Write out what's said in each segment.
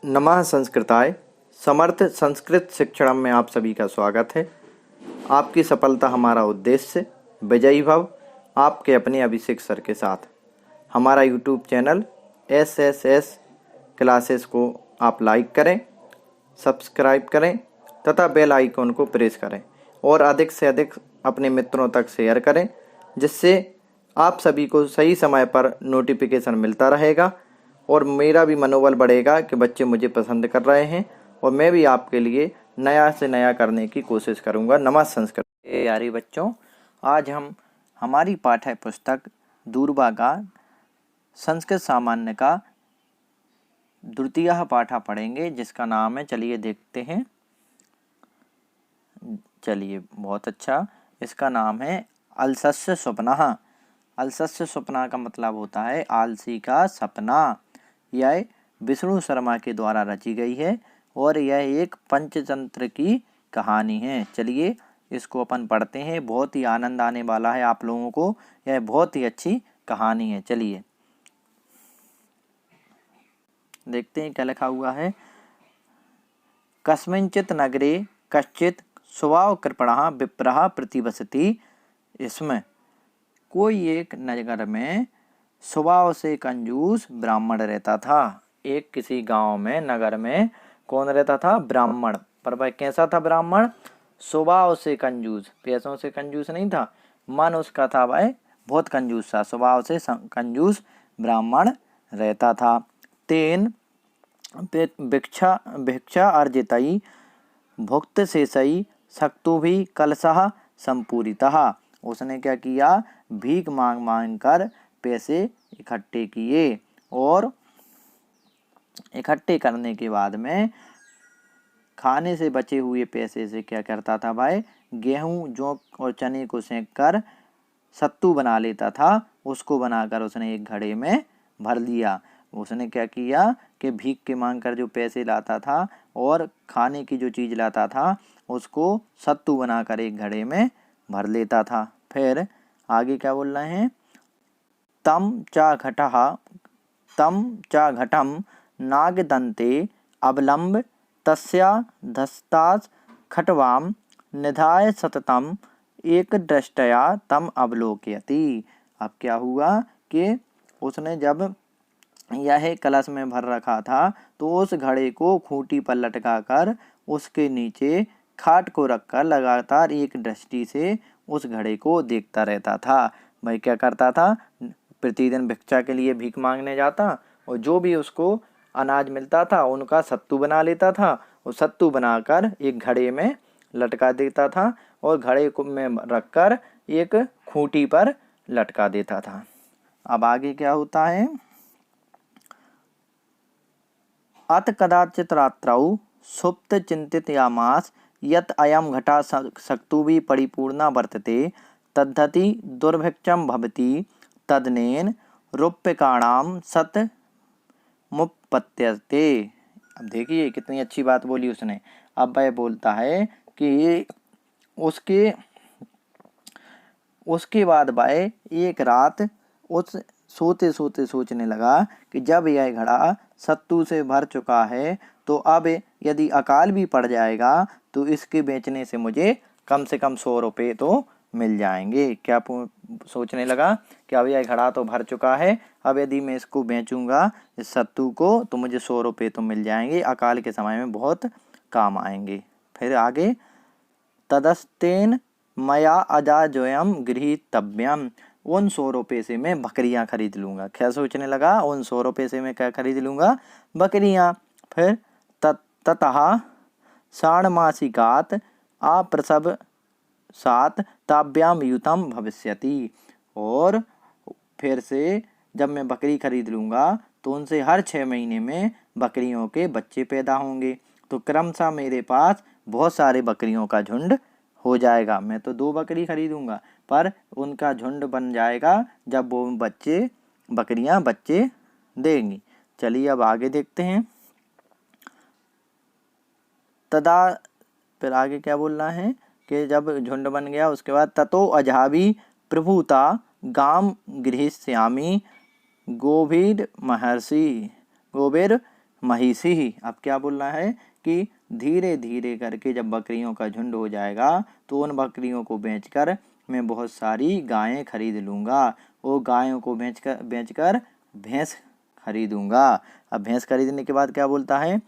नमः संस्कृताय। समर्थ संस्कृत शिक्षण में आप सभी का स्वागत है। आपकी सफलता हमारा उद्देश्य। विजयी भव। आपके अपने अभिषेक सर के साथ हमारा यूट्यूब चैनल SSS क्लासेस को आप लाइक करें, सब्सक्राइब करें तथा बेल आइकॉन को प्रेस करें और अधिक से अधिक अपने मित्रों तक शेयर करें, जिससे आप सभी को सही समय पर नोटिफिकेशन मिलता रहेगा और मेरा भी मनोबल बढ़ेगा कि बच्चे मुझे पसंद कर रहे हैं और मैं भी आपके लिए नया से नया करने की कोशिश करूंगा। नमस्ते संस्कृत प्यारे बच्चों, आज हम हमारी पाठ्य पुस्तक दूरबा का संस्कृत सामान्य का द्वितीय पाठ पढ़ेंगे, जिसका नाम है, चलिए देखते हैं। चलिए, बहुत अच्छा। इसका नाम है अलसस्य स्वप्नः। अलसस्य स्वप्ना का मतलब होता है आलसी का सपना। यह विष्णु शर्मा के द्वारा रची गई है और यह एक पंचतंत्र की कहानी है। चलिए इसको अपन पढ़ते हैं, बहुत ही आनंद आने वाला है आप लोगों को। यह बहुत ही अच्छी कहानी है। चलिए देखते हैं क्या लिखा हुआ है। कस्मिंचित नगरे कश्चित स्वभाव कृपणः विप्रः प्रतिवसति। इसमें कोई एक नगर में स्वभाव से कंजूस ब्राह्मण रहता था। एक किसी गांव में, नगर में कौन रहता था? ब्राह्मण। पर वह कैसा था ब्राह्मण? स्वभाव से कंजूस, पैसों से कंजूस नहीं था, मन उसका था वह बहुत कंजूस था। स्वभाव से कंजूस ब्राह्मण रहता था। तेन भिक्षा अर्जितई भुक्त शेषई सक्तुभि कलशः संपूरितः। उसने क्या किया? भीख मांग मांग कर पैसे इकट्ठे किए और इकट्ठे करने के बाद में खाने से बचे हुए पैसे से क्या करता था भाई? गेहूं, जौ और चने को सेंक कर सत्तू बना लेता था। उसको बनाकर उसने एक घड़े में भर लिया। उसने क्या किया कि भीख के मांग कर जो पैसे लाता था और खाने की जो चीज़ लाता था उसको सत्तू बनाकर एक घड़े में भर लेता था। फिर आगे क्या बोल रहे हैं? तम च घटम नागदन्ते अवलम्ब तस्या धस्तास खटवाम निधाय सततम एक दृष्टया तम अवलोकयति। अब क्या हुआ कि उसने जब यह कलश में भर रखा था तो उस घड़े को खूंटी पर लटका कर उसके नीचे खाट को रखकर लगातार एक दृष्टि से उस घड़े को देखता रहता था। भाई क्या करता था? प्रतिदिन भिक्षा के लिए भीख मांगने जाता और जो भी उसको अनाज मिलता था उनका सत्तू बना लेता था और सत्तू बनाकर एक घड़े में लटका देता था और घड़े को में रखकर एक खूंटी पर लटका देता था। अब आगे क्या होता है? अत कदाचित रात्रौ सुप्त चिंतितयामास यत अयम घटा सक्तुभि परिपूर्णा वर्तते तद्धति दुर्भिक्षम भवति तदनेन रूप्यकाणाम सत मुपपत्यते। अब देखिए कितनी अच्छी बात बोली उसने। अब वह बोलता है कि उसके बाद वह एक रात उस सोते सोते सोचने लगा कि जब यह घड़ा सत्तू से भर चुका है तो अब यदि अकाल भी पड़ जाएगा तो इसके बेचने से मुझे कम से कम 100 रुपये तो मिल जाएंगे। क्या सोचने लगा कि अब यह घड़ा तो भर चुका है, अब यदि मैं इसको बेचूंगा इस सत्तू को तो मुझे 100 रुपये तो मिल जाएंगे, अकाल के समय में बहुत काम आएंगे। फिर आगे तदस्तेन मया अजाजोयम गृहीतव्यम। उन 100 रुपये से मैं बकरियां खरीद लूंगा। क्या सोचने लगा? उन 100 रुपये से मैं क्या खरीद लूंगा? बकरियां। फिर ततः षाण्मासिकात अप्रसव सात ताभ्याम युतम भविष्यति। और फिर से जब मैं बकरी खरीद लूंगा तो उनसे हर 6 महीने में बकरियों के बच्चे पैदा होंगे, तो क्रमशः मेरे पास बहुत सारे बकरियों का झुंड हो जाएगा। मैं तो 2 बकरी खरीदूंगा पर उनका झुंड बन जाएगा जब वो बकरियां बच्चे देंगी। चलिए अब आगे देखते हैं। फिर आगे क्या बोल रहा है कि जब झुंड बन गया उसके बाद ततो अजाभी प्रभुता गाम गृहीष्यामि गोभीर महिषी ही। अब क्या बोलना है कि धीरे धीरे करके जब बकरियों का झुंड हो जाएगा तो उन बकरियों को बेचकर मैं बहुत सारी गायें खरीद लूँगा। वो गायों को बेचकर भैंस खरीदूँगा। अब भैंस खरीदने के बाद क्या बोलता है,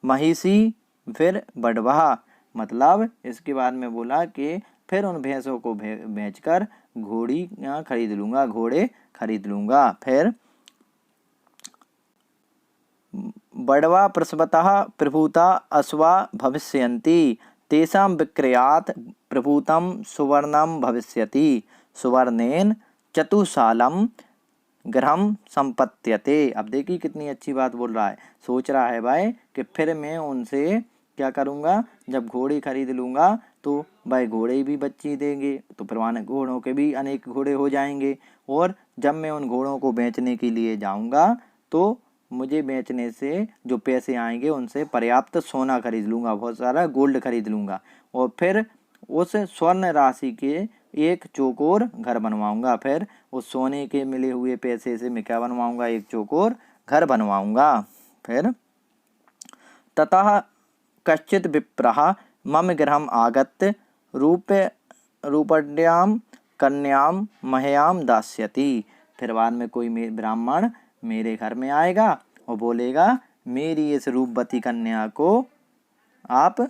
महिषी फिर बढ़वा, मतलब इसके बाद में बोला कि फिर उन भैंसों को बेचकर घोड़ियाँ खरीद लूँगा, घोड़े खरीद लूँगा। फिर बढ़वा प्रसवतः प्रभूता अश्वा भविष्यन्ति तेषां विक्रयात् प्रभूतं सुवर्णं भविष्यति सुवर्णेन चतुशालं गृहं संपत्यते। अब देखिए कितनी अच्छी बात बोल रहा है। सोच रहा है भाई कि फिर मैं उनसे क्या करूँगा, जब घोड़े खरीद लूँगा तो भाई घोड़े भी बच्चे देंगे, तो फिर घोड़ों के भी अनेक घोड़े हो जाएंगे। और जब मैं उन घोड़ों को बेचने के लिए जाऊँगा तो मुझे बेचने से जो पैसे आएंगे उनसे पर्याप्त सोना खरीद लूँगा, बहुत सारा गोल्ड खरीद लूँगा। और फिर उस स्वर्ण राशि के एक चौकोर घर बनवाऊँगा। फिर उस सोने के मिले हुए पैसे से मैं क्या बनवाऊँगा, एक चौकोर घर बनवाऊँगा। फिर ततः कश्चित् विप्रः मम गृहम् आगत्य रूपड्यां कन्यां मह्यां दास्यति। फिर बाद में कोई ब्राह्मण मेरे घर में आएगा और बोलेगा मेरी इस रूपवती कन्या को आप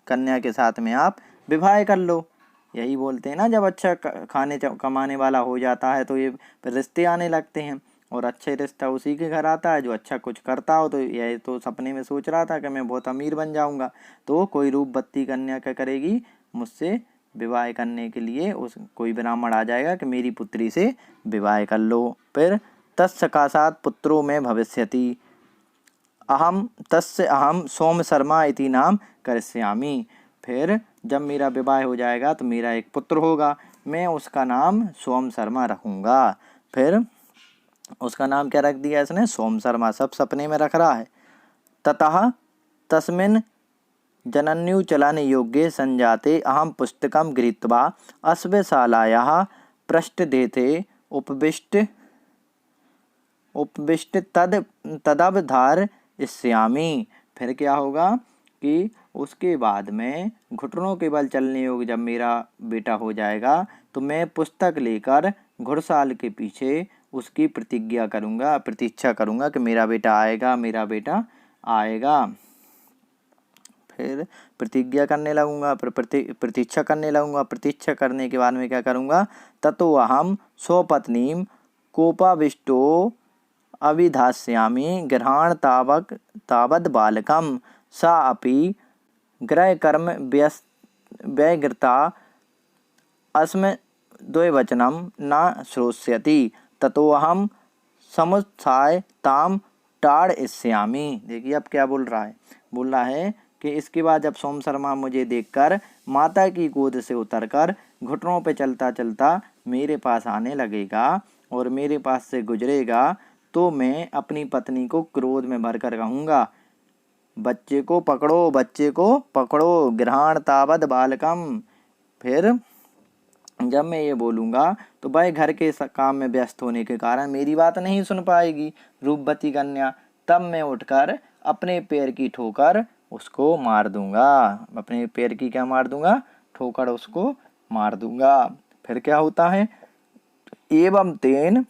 कन्या के साथ में आप विवाह कर लो। यही बोलते हैं ना, जब अच्छा खाने कमाने वाला हो जाता है तो ये रिश्ते आने लगते हैं। और अच्छे रिश्ता उसी के घर आता है जो अच्छा कुछ करता हो। तो यह तो सपने में सोच रहा था कि मैं बहुत अमीर बन जाऊंगा, तो कोई रूपवती कन्या क्या करेगी, मुझसे विवाह करने के लिए उस कोई ब्राह्मण आ जाएगा कि मेरी पुत्री से विवाह कर लो। फिर तत्सकाशात् पुत्रो में भविष्यति अहम सोम शर्मा इति नाम करिष्यामि। फिर जब मेरा विवाह हो जाएगा तो मेरा एक पुत्र होगा, मैं उसका नाम सोम शर्मा रखूँगा। फिर उसका नाम क्या रख दिया इसने, सोम शर्मा। सब सपने में रख रहा है। ततः तस्मिन् जनन्युचलन योग्ये संजाते अहम पुस्तकं गृहीत्वा अश्वशालायाः पृष्ठदेशे उपविष्ट तदवधारयिष्यामि। फिर क्या होगा कि उसके बाद में घुटनों के बल चलने योग्य जब मेरा बेटा हो जाएगा तो मैं पुस्तक लेकर घुड़साल के पीछे उसकी प्रतीक्षा करूँगा कि मेरा बेटा आएगा, मेरा बेटा आएगा। फिर प्रतिज्ञा करने लगूंगा, प्रतीक्षा करने लगूंगा। प्रतीक्षा करने के बाद में क्या करूँगा, ततो अहम स्वपत्नीं कोपाविष्टो अभिधास्यामि गृहाण तावद् बालकं सा अपि गृहकर्म व्यग्रता अस्म द्वैवचनं न श्रोष्यति ततोऽहं समुत्थाय तां ताड़यिष्यामि। देखिए अब क्या बोल रहा है, बोल रहा है कि इसके बाद जब सोम शर्मा मुझे देखकर माता की गोद से उतरकर घुटनों पे चलता चलता मेरे पास आने लगेगा और मेरे पास से गुजरेगा तो मैं अपनी पत्नी को क्रोध में भरकर कहूँगा, बच्चे को पकड़ो, बच्चे को पकड़ो, गृहाण तावद बालकम। फिर जब मैं ये बोलूँगा तो भाई घर के काम में व्यस्त होने के कारण मेरी बात नहीं सुन पाएगी रूपवती कन्या। तब मैं उठकर अपने पैर की ठोकर उसको मार दूंगा, अपने पैर की क्या मार दूंगा, ठोकर उसको मार दूंगा। फिर क्या होता है, एवं तेन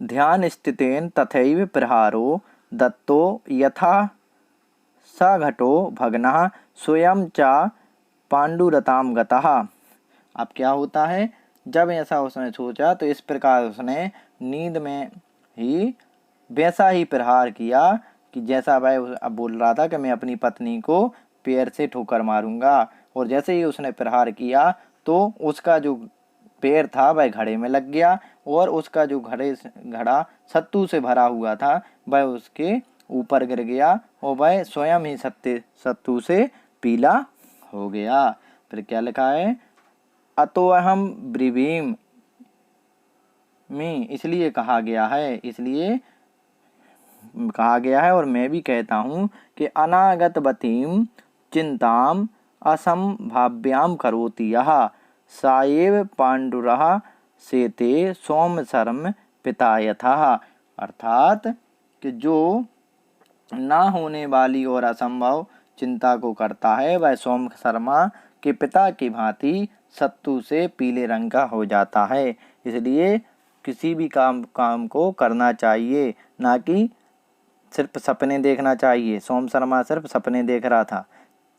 ध्यान स्थितेन तथैव प्रहारो दत्तो यथा सघटो भग्नः स्वयं च पांडुरताम गतः। अब क्या होता है, जब ऐसा उसने सोचा तो इस प्रकार उसने नींद में ही वैसा ही प्रहार किया कि जैसा भाई अब बोल रहा था कि मैं अपनी पत्नी को पैर से ठोकर मारूंगा। और जैसे ही उसने प्रहार किया तो उसका जो पैर था वह घड़े में लग गया और उसका जो घड़ा सत्तू से भरा हुआ था वह उसके ऊपर गिर गया और वह स्वयं ही सत्तू से पीला हो गया। फिर क्या लिखा है, अतोऽहं ब्रवीमि, इसलिए कहा गया है और मैं भी कहता हूँ कि अनागतवतीं चिंताम असंभाव्याम करोति यः साएव पांडुरः सेते सोम शर्म पिता यथः। अर्थात कि जो ना होने वाली और असंभव चिंता को करता है वह सोम शर्मा के पिता की भांति सत्तू से पीले रंग का हो जाता है। इसलिए किसी भी काम को करना चाहिए, ना कि सिर्फ सपने देखना चाहिए। सोम शर्मा सिर्फ सपने देख रहा था।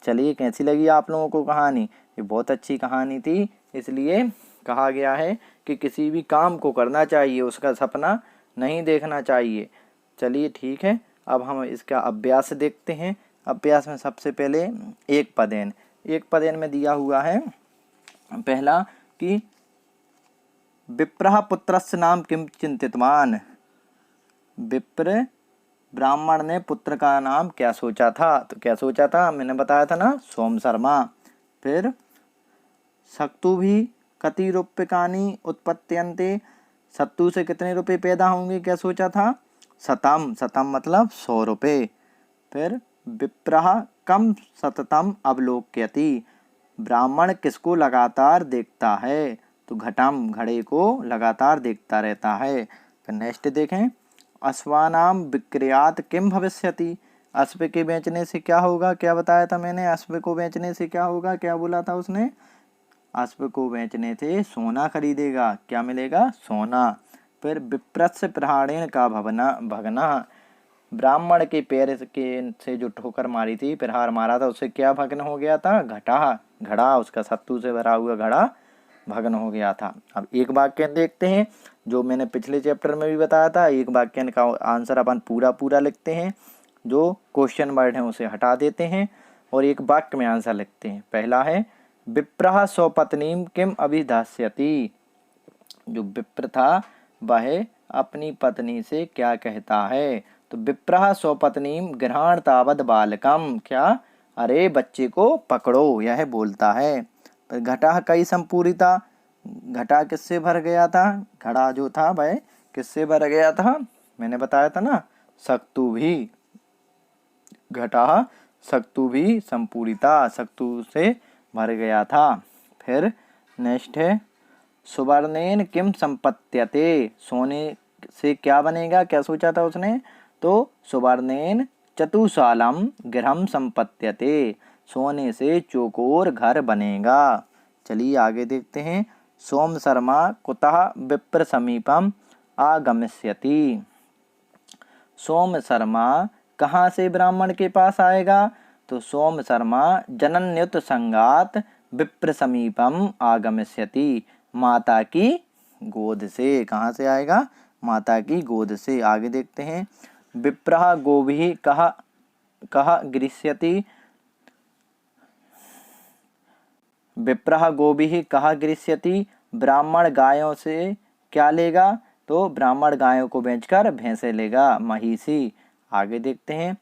चलिए, कैसी लगी आप लोगों को कहानी? ये बहुत अच्छी कहानी थी। इसलिए कहा गया है कि किसी भी काम को करना चाहिए, उसका सपना नहीं देखना चाहिए। चलिए ठीक है, अब हम इसका अभ्यास देखते हैं। अभ्यास में सबसे पहले एक पदेन में दिया हुआ है पहला कि विप्रः पुत्रस्य नाम किम चिंतितवान। विप्र ब्राह्मण ने पुत्र का नाम क्या सोचा था? तो क्या सोचा था? मैंने बताया था ना, सोम शर्मा। फिर सत्तू भी कति रूप्यकाणि उत्पत्त्यन्ते, सत्तू से कितने रुपए पैदा होंगे? क्या सोचा था? शतम मतलब 100 रुपये। फिर विप्रः कम सततम अवलोक्यति, ब्राह्मण किसको लगातार देखता है? तो घटम, घड़े को लगातार देखता रहता है। फिर नेक्स्ट देखें, अश्वानाम विक्रयात किम भविष्यति, अश्व के बेचने से क्या होगा? क्या बताया था मैंने? अश्व को बेचने से क्या होगा? क्या बोला था उसने? अश्व को बेचने से सोना खरीदेगा। क्या मिलेगा? सोना। फिर विप्रस्य प्रहारेण का भगना, ब्राह्मण के पैर के से जो ठोकर मारी थी, प्रहार मारा था, उससे क्या भग्न हो गया था? घड़ा, उसका सत्तू से भरा हुआ घड़ा भग्न हो गया था। अब एक वाक्य देखते हैं, जो मैंने पिछले चैप्टर में भी बताया था। एक वाक्य का आंसर अपन पूरा लिखते हैं, जो क्वेश्चन वर्ड है उसे हटा देते हैं और एक वाक्य में आंसर लिखते हैं। पहला है विप्रः स्वपत्नीम किम अभिधास्यति, जो विप्र था वह अपनी पत्नी से क्या कहता है? तो विप्रः स्वपत्नीम गृहाण तावद बालकम, क्या? अरे बच्चे को पकड़ो, यह बोलता है। घटा कई संपूरिता, घटा किससे भर गया था? घड़ा जो था वह किससे भर गया था? मैंने बताया था ना, सत्तू भी। घटा सत्तू भी संपूरिता, सत्तू से भर गया था। फिर नेक्स्ट है सुवर्णेन किम संपत्यते, सोने से क्या बनेगा? क्या सोचा था उसने? तो सुवर्णेन चतुशालम गृहम संपत्यते, सोने से चौकोर घर बनेगा। चलिए आगे देखते हैं। सोम शर्मा कुतः विप्र समीपम आगमिष्यति, सोम शर्मा कहाँ से ब्राह्मण के पास आएगा? तो सोम शर्मा जनन्युत संगात विप्र समीपम आगमिष्यति, माता की गोद से। कहाँ से आएगा? माता की गोद से। आगे देखते हैं। विप्रः गोभिः कः गृह्यति, विप्रः गोभिः कः गृह्यति, ब्राह्मण गायों से क्या लेगा? तो ब्राह्मण गायों को बेचकर भैंसे लेगा, महिषी। आगे देखते हैं।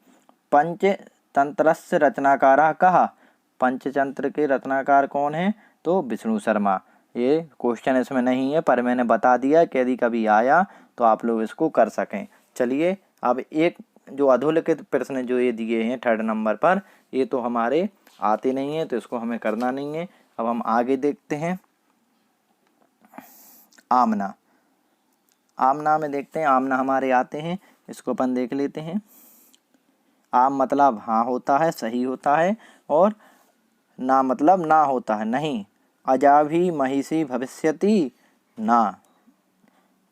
पंचतंत्रस्य रचनाकारः कः, पंचतंत्र के रचनाकार कौन है? तो विष्णु शर्मा। ये क्वेश्चन इसमें नहीं है, पर मैंने बता दिया कि यदि कभी आया तो आप लोग इसको कर सकें। चलिए, अब एक जो अधोलिखित प्रश्न जो ये दिए हैं 3rd नंबर पर, ये तो हमारे आते नहीं है, तो इसको हमें करना नहीं है। अब हम आगे देखते हैं। आमना में देखते हैं। आमना हमारे आते हैं, इसको अपन देख लेते हैं। आम मतलब हाँ होता है, सही होता है, और ना मतलब ना होता है, नहीं। अजाभी महिषी भविष्यति, ना।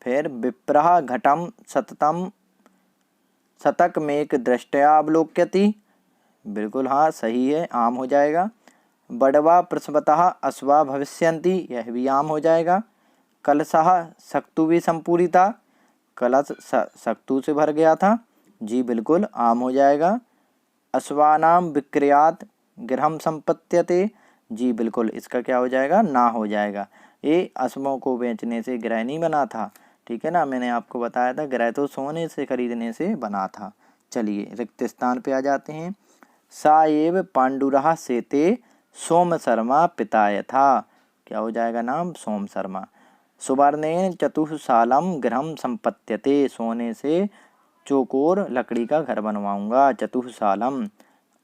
फिर विप्रः घटम सततम शतकमेक दृष्ट्या अवलोक्यति, बिल्कुल हाँ सही है, आम हो जाएगा। बड़वा प्रसवतः अश्वा भविष्यन्ति, यह भी आम हो जाएगा। कलशः सक्तुभि संपूरिता, कलश सक्तु से भर गया था, जी बिल्कुल आम हो जाएगा। अश्वानाम विक्रयात गृहम संपत्यते, जी बिल्कुल इसका क्या हो जाएगा? ना हो जाएगा। ये अश्वों को बेचने से गृह नहीं बना था, ठीक है ना। मैंने आपको बताया था गृह तो सोने से खरीदने से बना था। चलिए रिक्त स्थान पे आ जाते हैं। सा एव पांडुरः सेते सोम शर्मा पिताय था, क्या हो जाएगा नाम? सोम शर्मा। सुवर्णेन चतुःशालम गृहम संपत्यते, सोने से चौकोर लकड़ी का घर बनवाऊंगा, चतुःशालम।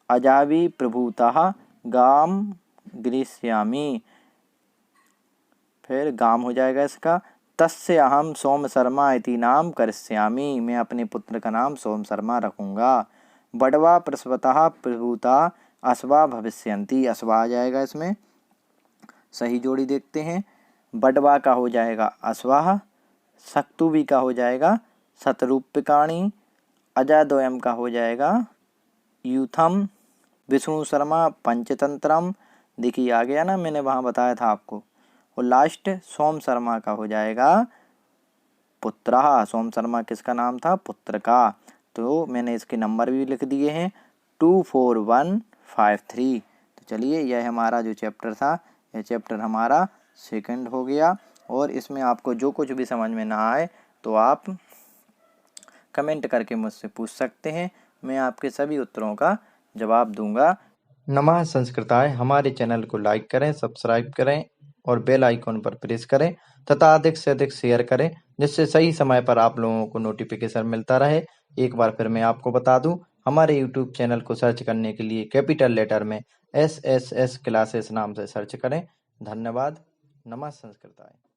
अजावी प्रभुतः गाम गृह्यामि, फिर गाम हो जाएगा इसका। तस्य अहम सोम शर्मा इति नाम करिष्यामि, मैं अपने पुत्र का नाम सोम शर्मा रखूंगा। बड़वा प्रसवतः प्रभूता अश्वा भविष्यन्ति, अश्वा आ जाएगा इसमें। सही जोड़ी देखते हैं, बड़वा का हो जाएगा अश्वाह, सक्तुवी का हो जाएगा शतरूप्यकाणि, अजाद्वयम का हो जाएगा यूथम, विष्णु शर्मा पंचतंत्रम, देखिए आ गया ना, मैंने वहाँ बताया था आपको। और लास्ट सोम शर्मा का हो जाएगा पुत्रः, सोम शर्मा किसका नाम था? पुत्र का। तो मैंने इसके नंबर भी लिख दिए हैं 24153। तो चलिए यह हमारा जो चैप्टर था, यह चैप्टर हमारा सेकंड हो गया। और इसमें आपको जो कुछ भी समझ में ना आए तो आप कमेंट करके मुझसे पूछ सकते हैं, मैं आपके सभी उत्तरों का जवाब दूंगा। नमः संस्कृताय, हमारे चैनल को लाइक करें, सब्सक्राइब करें और बेल आइकॉन पर प्रेस करें तथा अधिक से अधिक शेयर करें, जिससे सही समय पर आप लोगों को नोटिफिकेशन मिलता रहे। एक बार फिर मैं आपको बता दूं, हमारे YouTube चैनल को सर्च करने के लिए कैपिटल लेटर में SSS क्लासेस नाम से सर्च करें। धन्यवाद। नमः संस्कृताय।